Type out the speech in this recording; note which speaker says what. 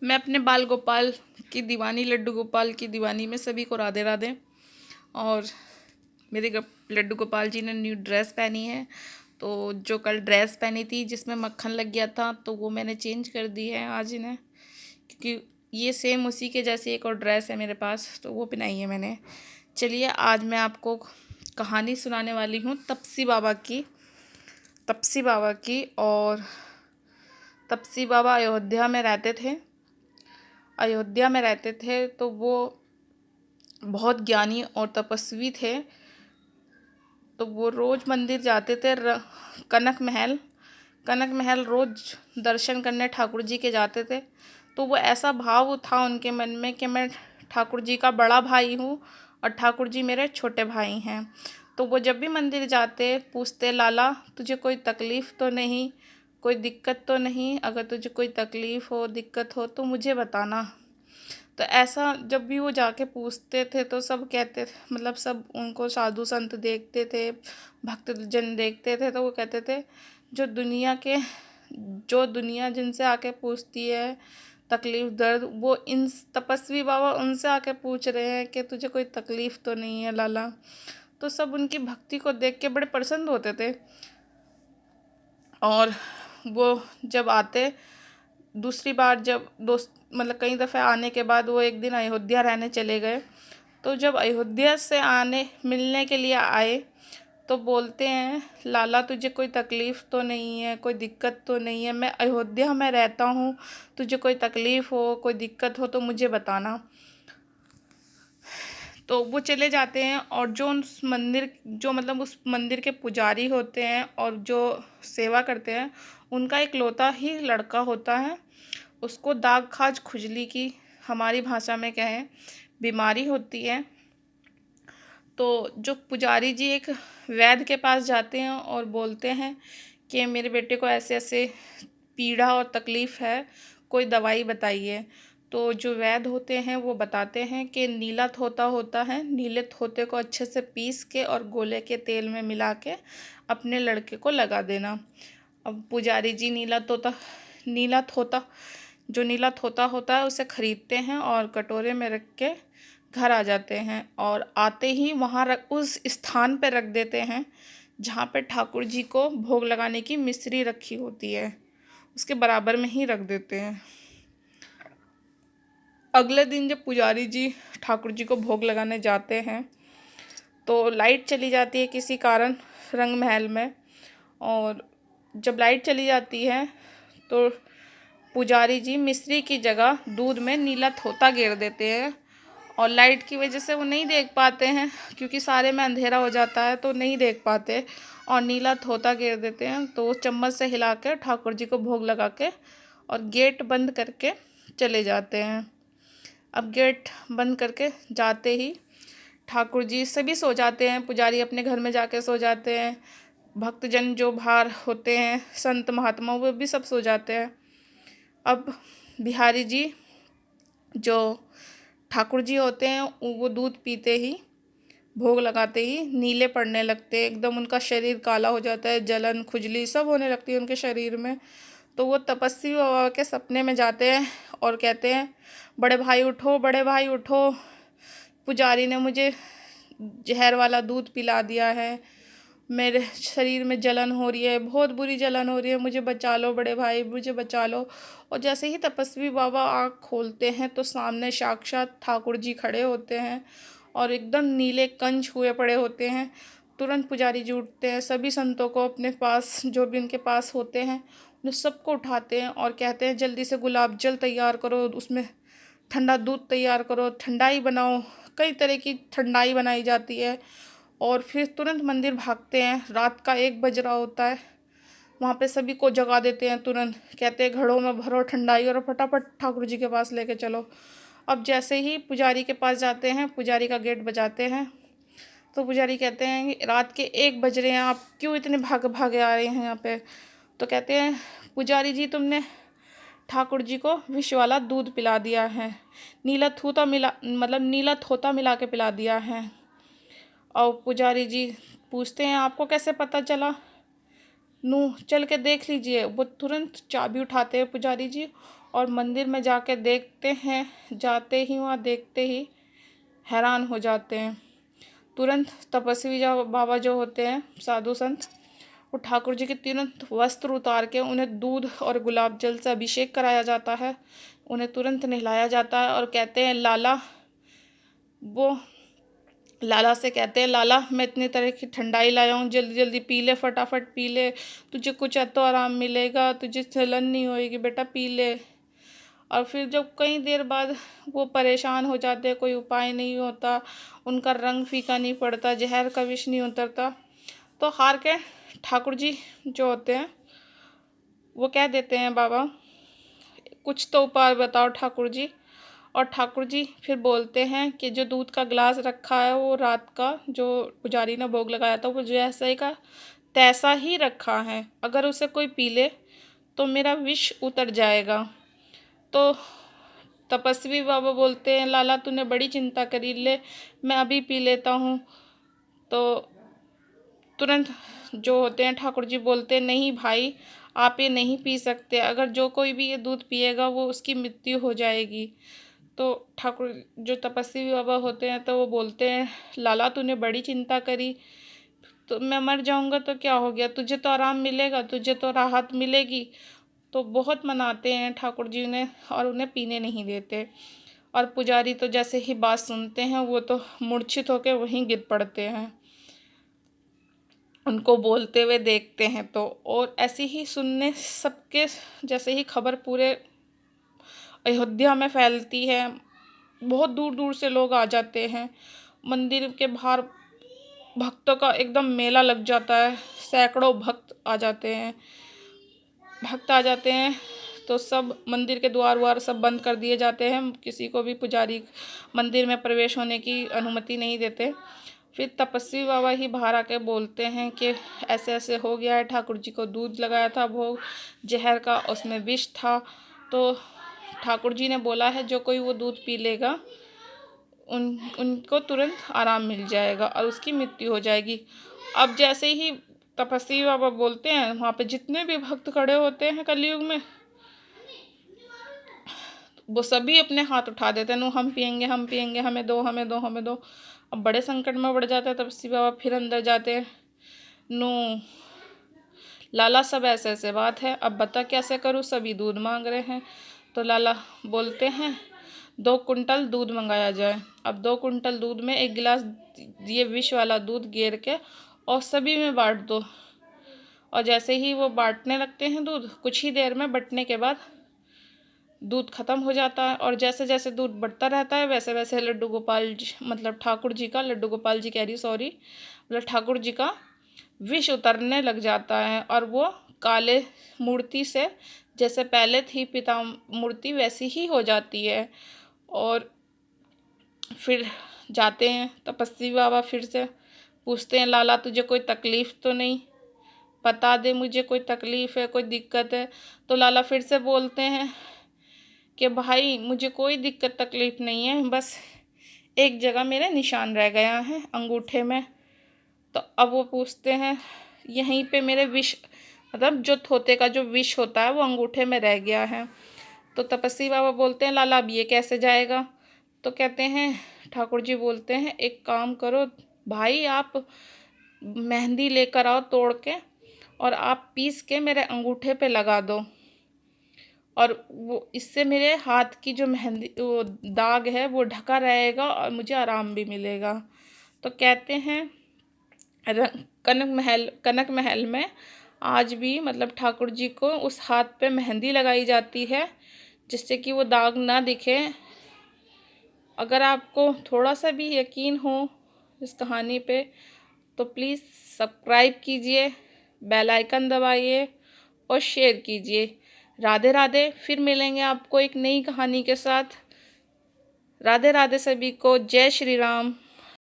Speaker 1: मैं अपने बाल गोपाल की दीवानी, लड्डू गोपाल की दीवानी में सभी को राधे राधे। और मेरे लड्डू गोपाल जी ने न्यू ड्रेस पहनी है। तो जो कल ड्रेस पहनी थी जिसमें मक्खन लग गया था, तो वो मैंने चेंज कर दी है आज इन्हें, क्योंकि ये सेम उसी के जैसी एक और ड्रेस है मेरे पास, तो वो पहनाई है मैंने। चलिए आज मैं आपको कहानी सुनाने वाली हूँ तपसी बाबा की। और तपसी बाबा अयोध्या में रहते थे तो वो बहुत ज्ञानी और तपस्वी थे। तो वो रोज़ मंदिर जाते थे, कनक महल रोज़ दर्शन करने ठाकुर जी के जाते थे। तो वो ऐसा भाव था उनके मन में कि मैं ठाकुर जी का बड़ा भाई हूँ और ठाकुर जी मेरे छोटे भाई हैं। तो वो जब भी मंदिर जाते पूछते, लाला तुझे कोई तकलीफ़ तो नहीं, कोई दिक्कत तो नहीं? अगर तुझे कोई तकलीफ़ हो, दिक्कत हो तो मुझे बताना। तो ऐसा जब भी वो जाके पूछते थे तो सब कहते थे, मतलब सब उनको साधु संत देखते थे, भक्त जन देखते थे, तो वो कहते थे जो दुनिया जिनसे आके पूछती है तकलीफ़ दर्द, वो इन तपस्वी बाबा उनसे आके पूछ रहे हैं कि तुझे कोई तकलीफ़ तो नहीं है लाला। तो सब उनकी भक्ति को देख के बड़े प्रसन्न होते थे। और वो जब आते, दूसरी बार जब दोस्त मतलब कई दफ़े आने के बाद वो एक दिन अयोध्या रहने चले गए। तो जब अयोध्या से आने मिलने के लिए आए तो बोलते हैं, लाला तुझे कोई तकलीफ़ तो नहीं है, कोई दिक्कत तो नहीं है? मैं अयोध्या में रहता हूँ, तुझे कोई तकलीफ़ हो, कोई दिक्कत हो तो मुझे बताना। तो वो चले जाते हैं और उस मंदिर के पुजारी होते हैं और जो सेवा करते हैं, उनका एक लौता ही लड़का होता है। उसको दाग खाज खुजली की, हमारी भाषा में कहें, बीमारी होती है। तो जो पुजारी जी एक वैद्य के पास जाते हैं और बोलते हैं कि मेरे बेटे को ऐसे ऐसे पीड़ा और तकलीफ़ है, कोई दवाई बताइए। तो जो वैद्य होते हैं वो बताते हैं कि नीला थोता होता है, नीले थोते को अच्छे से पीस के और गोले के तेल में मिला के अपने लड़के को लगा देना। अब पुजारी जी नीला थोता होता है उसे खरीदते हैं और कटोरे में रख के घर आ जाते हैं। और आते ही उस स्थान पे रख देते हैं जहाँ पे ठाकुर जी को भोग लगाने की मिश्री रखी होती है, उसके बराबर में ही रख देते हैं। अगले दिन जब पुजारी जी ठाकुर जी को भोग लगाने जाते हैं तो लाइट चली जाती है किसी कारण रंग महल में। और जब लाइट चली जाती है तो पुजारी जी मिश्री की जगह दूध में नीला थोता गेर देते हैं। और लाइट की वजह से वो नहीं देख पाते हैं, क्योंकि सारे में अंधेरा हो जाता है तो नहीं देख पाते, और नीला थोता गेर देते हैं। तो चम्मच से हिला के ठाकुर जी को भोग लगा के और गेट बंद करके चले जाते हैं। अब गेट बंद करके जाते ही ठाकुर जी सभी सो जाते हैं, पुजारी अपने घर में जाके सो जाते हैं, भक्तजन जो बाहर होते हैं, संत महात्मा, वो भी सब सो जाते हैं। अब बिहारी जी जो ठाकुर जी होते हैं वो दूध पीते ही, भोग लगाते ही नीले पड़ने लगते हैं, एकदम उनका शरीर काला हो जाता है, जलन खुजली सब होने लगती है उनके शरीर में। तो वो तपस्वी बाबा के सपने में जाते हैं और कहते हैं, बड़े भाई उठो, बड़े भाई उठो, पुजारी ने मुझे जहर वाला दूध पिला दिया है, मेरे शरीर में जलन हो रही है, बहुत बुरी जलन हो रही है, मुझे बचा लो बड़े भाई, मुझे बचा लो। और जैसे ही तपस्वी बाबा आँख खोलते हैं तो सामने साक्षात ठाकुर जी खड़े होते हैं और एकदम नीले कंच हुए पड़े होते हैं। तुरंत पुजारी जी उठते हैं, सभी संतों को अपने पास जो भी उनके पास होते हैं उन्हें सबको उठाते हैं और कहते हैं, जल्दी से गुलाब जल तैयार करो, उसमें ठंडा दूध तैयार करो, ठंडाई बनाओ। कई तरह की ठंडाई बनाई जाती है और फिर तुरंत मंदिर भागते हैं। रात का 1 बज रहा होता है, वहाँ पे सभी को जगा देते हैं। तुरंत कहते हैं, घड़ों में भरो ठंडाई और फटाफट ठाकुर जी के पास लेके चलो। अब जैसे ही पुजारी के पास जाते हैं, पुजारी का गेट बजाते हैं, तो पुजारी कहते हैं कि रात के 1 बज रहे हैं, आप क्यों इतने भागे भागे आ रहे हैं यहाँ पे? तो कहते हैं, पुजारी जी तुमने ठाकुर जी को विष वाला दूध पिला दिया है, नीला थोता मिला के पिला दिया है। और पुजारी जी पूछते हैं, आपको कैसे पता चला? नू चल के देख लीजिए। वो तुरंत चाबी उठाते हैं पुजारी जी और मंदिर में जाके देखते हैं, जाते ही वहाँ देखते ही हैरान हो जाते हैं। तुरंत तपस्वी बाबा जो होते हैं, साधु संत, वो ठाकुर जी के तुरंत वस्त्र उतार के उन्हें दूध और गुलाब जल से अभिषेक कराया जाता है। उन्हें तुरंत नहलाया जाता है और कहते हैं लाला से कहते हैं, लाला मैं इतनी तरह की ठंडाई लाया हूँ, जल्दी जल्दी पी ले, फटाफट पी ले, तुझे कुछ तो आराम मिलेगा, तुझे जलन नहीं होएगी बेटा, पी ले। और फिर जब कई देर बाद वो परेशान हो जाते हैं, कोई उपाय नहीं होता, उनका रंग फीका नहीं पड़ता, जहर का विष नहीं उतरता, तो हार के ठाकुर जी जो होते हैं वो कह देते हैं, बाबा कुछ तो उपाय बताओ ठाकुर जी। और ठाकुर जी फिर बोलते हैं कि जो दूध का गिलास रखा है वो रात का जो पुजारी ने भोग लगाया था वो जैसे का तैसा ही रखा है, अगर उसे कोई पी ले तो मेरा विष उतर जाएगा। तो तपस्वी बाबा बोलते हैं, लाला तूने बड़ी चिंता करी, ले मैं अभी पी लेता हूँ। तो तुरंत जो होते हैं ठाकुर जी बोलते हैं, नहीं भाई आप ये नहीं पी सकते, अगर जो कोई भी ये दूध पिएगा वो उसकी मृत्यु हो जाएगी। तो ठाकुर जो तपस्वी बाबा होते हैं तो वो बोलते हैं, लाला तूने बड़ी चिंता करी, तो मैं मर जाऊंगा तो क्या हो गया, तुझे तो आराम मिलेगा, तुझे तो राहत मिलेगी। तो बहुत मनाते हैं ठाकुर जी उन्हें और उन्हें पीने नहीं देते। और पुजारी तो जैसे ही बात सुनते हैं वो तो मूर्छित होकर वहीं गिर पड़ते हैं, उनको बोलते हुए देखते हैं। तो और ऐसे ही सुनने सबके जैसे ही खबर पूरे अयोध्या में फैलती है, बहुत दूर दूर से लोग आ जाते हैं, मंदिर के बाहर भक्तों का एकदम मेला लग जाता है, सैकड़ों भक्त आ जाते हैं। तो सब मंदिर के द्वार सब बंद कर दिए जाते हैं, किसी को भी पुजारी मंदिर में प्रवेश होने की अनुमति नहीं देते। फिर तपस्वी बाबा ही बाहर आके बोलते हैं कि ऐसे ऐसे हो गया है, ठाकुर जी को दूध लगाया था भोग जहर का, उसमें विष था। तो ठाकुर जी ने बोला है जो कोई वो दूध पी लेगा उनको तुरंत आराम मिल जाएगा और उसकी मृत्यु हो जाएगी। अब जैसे ही तपस्वी बाबा बोलते हैं, वहाँ पे जितने भी भक्त खड़े होते हैं कलयुग में, वो सभी अपने हाथ उठा देते हैं, नो हम पियेंगे हम पियेंगे, हमें दो हमें दो हमें दो। अब बड़े संकट में पड़ जाते हैं तपस्वी बाबा, फिर अंदर जाते हैं, नो लाला सब ऐसे ऐसे बात है, अब बता कैसे करूँ, सभी दूध मांग रहे हैं। तो लाला बोलते हैं 2 कुंटल दूध मंगाया जाए। अब 2 कुंटल दूध में 1 गिलास ये विष वाला दूध गेर के और सभी में बांट दो। और जैसे ही वो बांटने लगते हैं दूध, कुछ ही देर में बंटने के बाद दूध खत्म हो जाता है। और जैसे जैसे दूध बढ़ता रहता है वैसे वैसे लड्डू गोपाल जी मतलब ठाकुर जी का, लड्डू गोपाल जी कह रही सॉरी, मतलब ठाकुर जी का विष उतरने लग जाता है और वो काले मूर्ति से जैसे पहले थी पिता मूर्ति वैसी ही हो जाती है। और फिर जाते हैं तपस्वी बाबा, फिर से पूछते हैं, लाला तुझे कोई तकलीफ़ तो नहीं, बता दे मुझे कोई तकलीफ़ है, कोई दिक्कत है। तो लाला फिर से बोलते हैं कि भाई मुझे कोई दिक्कत तकलीफ़ नहीं है, बस एक जगह मेरे निशान रह गया है अंगूठे में। तो अब वो पूछते हैं, यहीं पे मेरे विष मतलब जो थोते का जो विष होता है वो अंगूठे में रह गया है। तो तपस्वी बाबा बोलते हैं, लाला अब ये कैसे जाएगा। तो कहते हैं ठाकुर जी बोलते हैं, एक काम करो भाई, आप मेहंदी लेकर आओ तोड़ के और आप पीस के मेरे अंगूठे पे लगा दो, और वो इससे मेरे हाथ की जो मेहंदी वो दाग है वो ढका रहेगा और मुझे आराम भी मिलेगा। तो कहते हैं कनक महल में आज भी मतलब ठाकुर जी को उस हाथ पे मेहंदी लगाई जाती है जिससे कि वो दाग ना दिखे। अगर आपको थोड़ा सा भी यकीन हो इस कहानी पे तो प्लीज़ सब्सक्राइब कीजिए, बेल आइकन दबाइए और शेयर कीजिए। राधे राधे, फिर मिलेंगे आपको एक नई कहानी के साथ। राधे राधे सभी को, जय श्री राम।